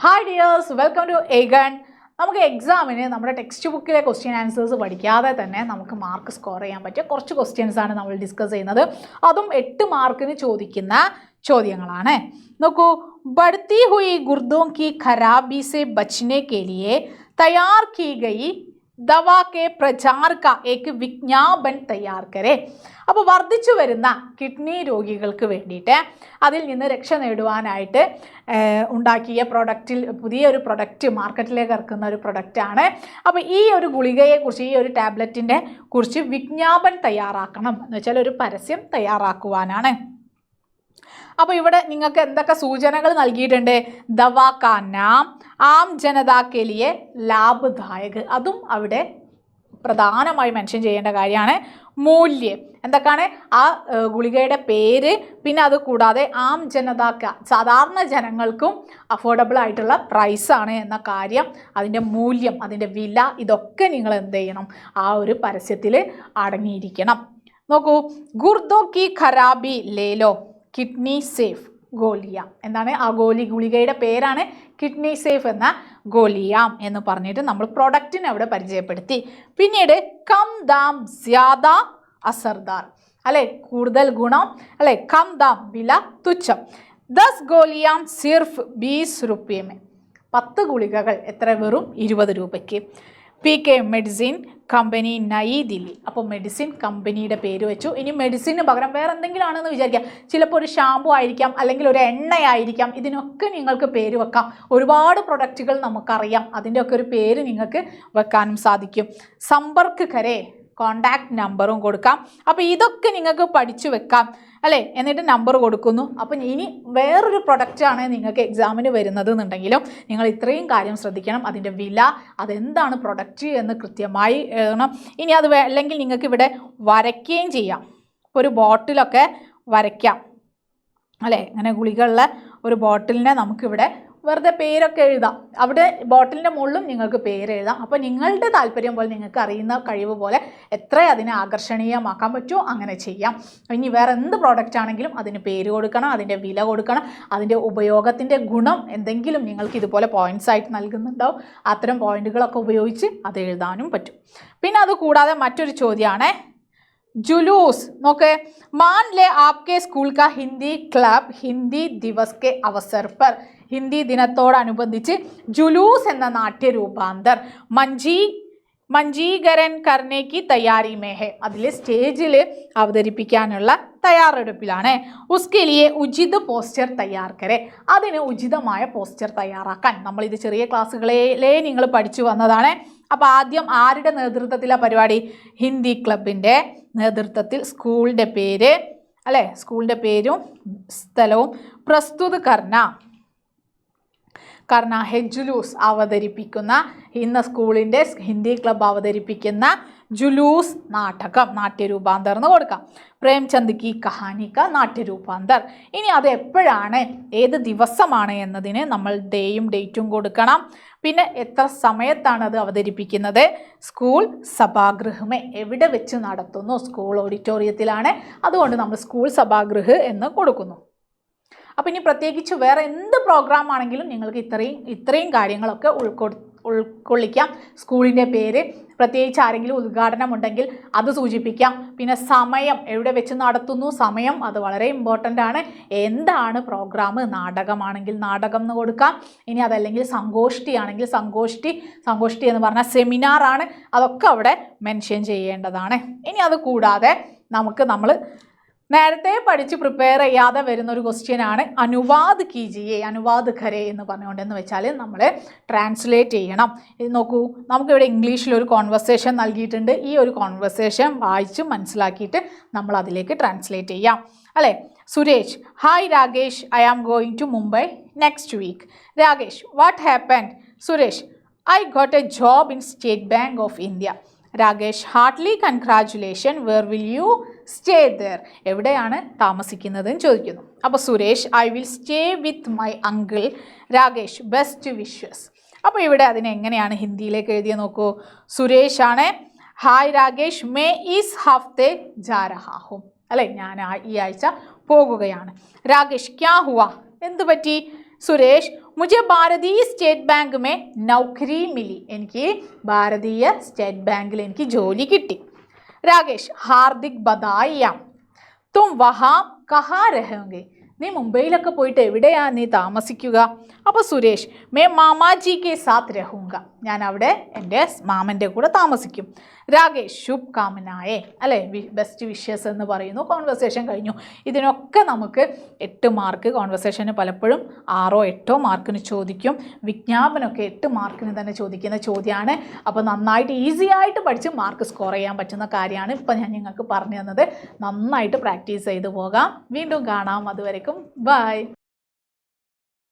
Hi dears, welcome to Egon. നമുക്ക് എക്സാമിന് നമ്മുടെ ടെക്സ്റ്റ് ബുക്കിലെ ക്വസ്റ്റ്യൻ ആൻസേഴ്സ് പഠിക്കാതെ തന്നെ നമുക്ക് മാർക്ക് സ്കോർ ചെയ്യാൻ പറ്റിയ കുറച്ച് ക്വസ്റ്റ്യൻസ് ആണ് നമ്മൾ ഡിസ്കസ് ചെയ്യുന്നത്. അതും 8 മാർക്കിന് ചോദിക്കുന്ന ചോദ്യങ്ങളാണ്. നോക്കൂ, बढ़ती हुई गुर्दों की खराबी से बचने के लिए तैयार की गई दवा के प्रचार का एक विज्ञापन तैयार करें. അപ്പോൾ വർദ്ധിച്ചു വരുന്ന കിഡ്നി രോഗികൾക്ക് വേണ്ടിയിട്ട് അതിൽ നിന്ന് രക്ഷ നേടുവാനായിട്ട് ഉണ്ടാക്കിയ പ്രൊഡക്റ്റിൽ പുതിയൊരു പ്രൊഡക്റ്റ് മാർക്കറ്റിലേക്ക് ഇറക്കുന്ന ഒരു പ്രൊഡക്റ്റാണ്. അപ്പോൾ ഈ ഒരു ഗുളികയെക്കുറിച്ച്, ഈ ഒരു ടാബ്ലറ്റിൻ്റെ കുറിച്ച് വിജ്ഞാപനം തയ്യാറാക്കണം എന്ന് വെച്ചാൽ ഒരു പരസ്യം തയ്യാറാക്കുവാനാണ്. അപ്പോൾ ഇവിടെ നിങ്ങൾക്ക് എന്തൊക്കെ സൂചനകൾ നൽകിയിട്ടുണ്ട്? ദവാ കാ നാം ആം ജനതാ കെ ലിയെ ലാഭദായക്, അതും അവിടെ പ്രധാനമായി മെൻഷൻ ചെയ്യേണ്ട കാര്യമാണ്. മൂല്യം എന്തൊക്കെയാണ്? ആ ഗുളികയുടെ പേര്, പിന്നെ അത് കൂടാതെ ആം ജനതാക്ക, സാധാരണ ജനങ്ങൾക്കും അഫോർഡബിൾ ആയിട്ടുള്ള പ്രൈസാണ് എന്ന കാര്യം, അതിൻ്റെ മൂല്യം, അതിൻ്റെ വില, ഇതൊക്കെ നിങ്ങൾ എന്ത് ചെയ്യണം? ആ ഒരു പരസ്യത്തിൽ അടങ്ങിയിരിക്കണം. നോക്കൂ, ഗുർദോ കി ഖരാബി ലേലോ കിഡ്നി സേഫ് ഗോലിയ. എന്താണ് ആ ഗുളികയുടെ പേരാണ് കിഡ്നി സേഫ് എന്ന ഗോലിയാം എന്ന് പറഞ്ഞിട്ട് നമ്മൾ പ്രൊഡക്റ്റിനെ അവിടെ പരിചയപ്പെടുത്തി. പിന്നീട് കം ദാം ജ്യാദ അസർദാർ, അല്ലെ, കൂടുതൽ ഗുണം, അല്ലെ, കം ദാം വില തുച്ഛം. 10 ഗോലിയാം സിർഫ് 20 रुपये में, 10 ഗുളികകൾ എത്ര? വെറും 20 രൂപയ്ക്ക്. P K medicine company Nayi Dilli. അപ്പോൾ മെഡിസിൻ കമ്പനിയുടെ പേര് വെച്ചു. ഇനി മെഡിസിന് പകരം വേറെ എന്തെങ്കിലും ആണെന്ന് വിചാരിക്കാം. ചിലപ്പോൾ ഒരു ഷാമ്പു ആയിരിക്കാം, അല്ലെങ്കിൽ ഒരു എണ്ണയായിരിക്കാം. ഇതിനൊക്കെ നിങ്ങൾക്ക് പേര് വെക്കാം. ഒരുപാട് പ്രൊഡക്റ്റുകൾ നമുക്കറിയാം, അതിൻ്റെയൊക്കെ ഒരു പേര് നിങ്ങൾക്ക് വെക്കാനും സാധിക്കും. സമ്പർക്ക് കരെ, കോണ്ടാക്ട് നമ്പറും കൊടുക്കാം. അപ്പോൾ ഇതൊക്കെ നിങ്ങൾക്ക് പഠിച്ചു വെക്കാം, അല്ലേ? എന്നിട്ട് നമ്പർ കൊടുക്കുന്നു. അപ്പം ഇനി വേറൊരു പ്രൊഡക്റ്റാണ് നിങ്ങൾക്ക് എക്സാമിന് വരുന്നത് എന്നുണ്ടെങ്കിലും നിങ്ങൾ ഇത്രയും കാര്യം ശ്രദ്ധിക്കണം. അതിൻ്റെ വില, അതെന്താണ് പ്രൊഡക്റ്റ് എന്ന് കൃത്യമായി എഴുതണം. ഇനി അത് അല്ലെങ്കിൽ നിങ്ങൾക്ക് ഇവിടെ വരയ്ക്കുകയും ചെയ്യാം. ഒരു ബോട്ടിലൊക്കെ വരയ്ക്കാം, അല്ലേ? അങ്ങനെ ഗുളികളുള്ള ഒരു ബോട്ടിലിനെ നമുക്കിവിടെ വെറുതെ പേരൊക്കെ എഴുതാം. അവിടെ ബോട്ടിലിൻ്റെ മുകളിലും നിങ്ങൾക്ക് പേര് എഴുതാം. അപ്പോൾ നിങ്ങളുടെ താല്പര്യം പോലെ, നിങ്ങൾക്ക് അറിയുന്ന കഴിവ് പോലെ എത്ര അതിനെ ആകർഷണീയമാക്കാൻ പറ്റുമോ അങ്ങനെ ചെയ്യാം. ഇനി വേറെ എന്ത് പ്രോഡക്റ്റ് ആണെങ്കിലും അതിന് പേര് കൊടുക്കണം, അതിൻ്റെ വില കൊടുക്കണം, അതിൻ്റെ ഉപയോഗത്തിൻ്റെ ഗുണം എന്തെങ്കിലും നിങ്ങൾക്ക് ഇതുപോലെ പോയിൻറ്റ്സ് ആയിട്ട് നൽകുന്നുണ്ടാവും. അത്തരം പോയിൻറ്റുകളൊക്കെ ഉപയോഗിച്ച് അത് എഴുതാനും പറ്റും. പിന്നെ അത് കൂടാതെ മറ്റൊരു ചോദ്യമാണ് जुलूस. നോക്കേ, मान ले आपके स्कूल का हिंदी क्लब हिंदी दिवस के अवसर पर, ഹിന്ദി ദിനത്തോടനുബന്ധിച്ച് ജുലൂസ് എന്ന നാട്യരൂപാന്തർ മഞ്ജീകരൻ കർണേക്ക് തയ്യാറി മേഹെ, അതിൽ സ്റ്റേജിൽ അവതരിപ്പിക്കാനുള്ള തയ്യാറെടുപ്പിലാണ്. ഉസ്കെ ലിയെ ഉചിത് പോസ്റ്റർ തയ്യാർ കരെ, അതിന് ഉചിതമായ പോസ്റ്റർ തയ്യാറാക്കാൻ. നമ്മളിത് ചെറിയ ക്ലാസ്സുകളിലേ നിങ്ങൾ പഠിച്ചു വന്നതാണ്. അപ്പോൾ ആദ്യം ആരുടെ നേതൃത്വത്തിലാണ് പരിപാടി? ഹിന്ദി ക്ലബിൻ്റെ നേതൃത്വത്തിൽ സ്കൂളിൻ്റെ പേര്, അല്ലേ, സ്കൂളിൻ്റെ പേരും സ്ഥലവും പ്രസ്തുത കർണ ഹെ ജുലൂസ്, അവതരിപ്പിക്കുന്ന ഇന്ന് സ്കൂളിൻ്റെ ഹിന്ദി ക്ലബ്ബ് അവതരിപ്പിക്കുന്ന ജുലൂസ് നാടകം, നാട്യരൂപാന്തർ എന്ന് കൊടുക്കാം. പ്രേംചന്ദ് കി കഹാനി കാ നാട്യരൂപാന്തർ. ഇനി അത് എപ്പോഴാണ്, ഏത് ദിവസമാണ് എന്നതിന് നമ്മൾ ഡേയും ഡേറ്റും കൊടുക്കണം. പിന്നെ എത്ര സമയത്താണ് അത് അവതരിപ്പിക്കുന്നത്? സ്കൂൾ സഭാഗൃഹമേ, എവിടെ വെച്ച് നടത്തുന്നു? സ്കൂൾ ഓഡിറ്റോറിയത്തിലാണ്. അതുകൊണ്ട് നമ്മൾ സ്കൂൾ സഭാഗൃഹ് എന്ന് കൊടുക്കുന്നു. അപ്പം ഇനി പ്രത്യേകിച്ച് വേറെ എന്ത് പ്രോഗ്രാം ആണെങ്കിലും നിങ്ങൾക്ക് ഇത്രയും കാര്യങ്ങളൊക്കെ ഉൾക്കൊള്ളിക്കാം. സ്കൂളിൻ്റെ പേര്, പ്രത്യേകിച്ച് ആരെങ്കിലും ഉദ്ഘാടനം ഉണ്ടെങ്കിൽ അത് സൂചിപ്പിക്കാം. പിന്നെ സമയം, എവിടെ വെച്ച് നടത്തുന്നു, സമയം, അത് വളരെ ഇമ്പോർട്ടൻ്റ് ആണ്. എന്താണ് പ്രോഗ്രാം? നാടകമാണെങ്കിൽ നാടകം എന്ന് കൊടുക്കാം. ഇനി അതല്ലെങ്കിൽ സങ്കോഷ്ഠിയാണെങ്കിൽ സങ്കോഷ്ഠി എന്ന് പറഞ്ഞാൽ സെമിനാറാണ്, അതൊക്കെ അവിടെ മെൻഷൻ ചെയ്യേണ്ടതാണ്. ഇനി അത് കൂടാതെ നമ്മൾ നേരത്തെ പഠിച്ച് പ്രിപ്പയർ ചെയ്യാതെ വരുന്നൊരു ക്വസ്റ്റ്യനാണ് അനുവാദ് കീജിയെ, അനുവാദ് ഖരെ എന്ന് പറഞ്ഞുകൊണ്ടെന്ന് വെച്ചാൽ നമ്മൾ ട്രാൻസ്ലേറ്റ് ചെയ്യണം. ഇത് നോക്കൂ, നമുക്കിവിടെ ഇംഗ്ലീഷിലൊരു കോൺവെർസേഷൻ നൽകിയിട്ടുണ്ട്. ഈ ഒരു കോൺവെർസേഷൻ വായിച്ച് മനസ്സിലാക്കിയിട്ട് നമ്മൾ അതിലേക്ക് ട്രാൻസ്ലേറ്റ് ചെയ്യാം, അല്ലേ? Suresh, hi Rakesh, I am going to Mumbai next week. Rakesh, what happened? Suresh, I got a job in State Bank of India. Rakesh, heartly congratulation, where will you stay there? എവിടെയാണ് താമസിക്കുന്നതെന്ന് ചോദിക്കുന്നു. അപ്പോൾ Suresh, I will stay with my uncle. Rakesh, best wishes. അപ്പോൾ ഇവിടെ അതിനെങ്ങനെയാണ് ഹിന്ദിയിലേക്ക് എഴുതിയ നോക്കൂ. സുരേഷ് ആണ്, ഹായ് രാകേഷ്, മേ ഈസ് ഹഫ്തെ ജാ രഹാ ഹും, അല്ലേ, ഞാൻ ഈ ആഴ്ച പോകുകയാണ്. രാകേഷ്, ക്യാ ഹുവ, എന്ത് പറ്റി? സുരേഷ് മുझे ഭാരതീയ സ്റ്റേറ്റ് ബാങ്ക് മേ നൗകരി മിലി, എനിക്ക് ഭാരതീയ സ്റ്റേറ്റ് ബാങ്കിൽ എനിക്ക് ജോലി കിട്ടി. രാകേഷ് ഹാർദിക് ബധായിയാം. തും വഹാ കഹാ രഹോगे, നീ മുംബൈയിലൊക്കെ പോയിട്ട് എവിടെയാ നീ താമസിക്കുക? അപ്പോൾ സുരേഷ് മേ മാമാജി കെ സാത്ത് രഹൂങ്ക, ഞാൻ അവിടെ എൻ്റെ മാമൻ്റെ കൂടെ താമസിക്കും. രാകേഷ് ശുഭ് കാമനായേ, അല്ലേ, ബെസ്റ്റ് വിഷസ് എന്ന് പറയുന്നു. കോൺവെർസേഷൻ കഴിഞ്ഞു. ഇതിനൊക്കെ നമുക്ക് 8 മാർക്ക്, കോൺവെർസേഷന് പലപ്പോഴും 6 8 മാർക്കിന് ചോദിക്കും. വിജ്ഞാപനമൊക്കെ 8 മാർക്കിന് തന്നെ ചോദിക്കുന്ന ചോദ്യമാണ്. അപ്പോൾ നന്നായിട്ട് ഈസി ആയിട്ട് പഠിച്ച് മാർക്ക് സ്കോർ ചെയ്യാൻ പറ്റുന്ന കാര്യമാണ് ഇപ്പം ഞാൻ നിങ്ങൾക്ക് പറഞ്ഞു തന്നത്. നന്നായിട്ട് പ്രാക്ടീസ് ചെയ്ത് പോകാം. വീണ്ടും കാണാം. അതുവരെക്കും ബൈ.